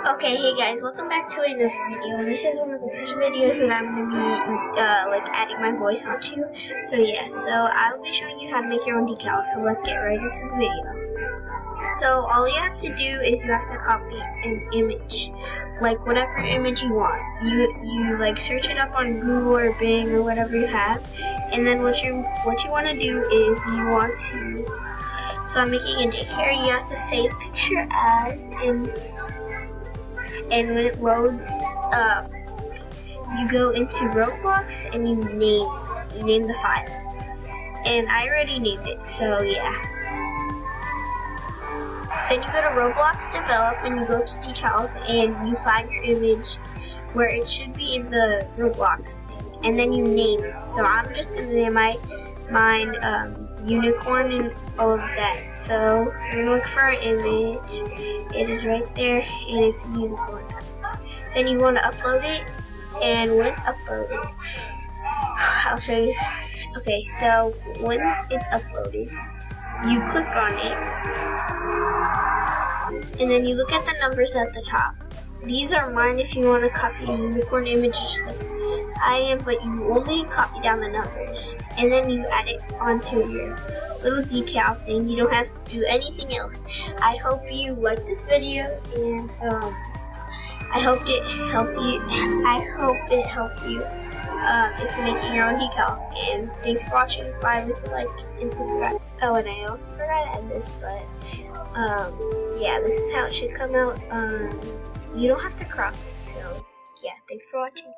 Okay, hey guys, welcome back to another video. This is one of the first videos that I'm going to be like adding my voice onto. So yeah, I'll be showing you how to make your own decals. So let's get right into the video. So all you have to do is you have to copy an image, like whatever image you want. You like search it up on Google or Bing or whatever you have, and then what you want to do is you want to. So I'm making a daycare. You have to save picture as and when it loads, you go into Roblox and you name the file. And I already named it, so yeah. Then you go to Roblox Develop and you go to Decals and you find your image where it should be in the Roblox thing, and then you name it. So I'm just gonna name mine unicorn and all of that. So we're gonna look for our image. It is right there, and it's a unicorn. Then you want to upload it, and when it's uploaded, I'll show you. Okay, so when it's uploaded, you click on it, and then you look at the numbers at the top. These are mine if you want to copy the unicorn image just like I am, but you only copy down the numbers, and then you add it onto your little decal thing. You don't have to do anything else. I hope you liked this video, and I hope it helped you into making your own decal. And thanks for watching. Bye, leave a like and subscribe. Oh, and I also forgot to add this, but yeah, this is how it should come out. You don't have to crop it, so yeah, thanks for watching.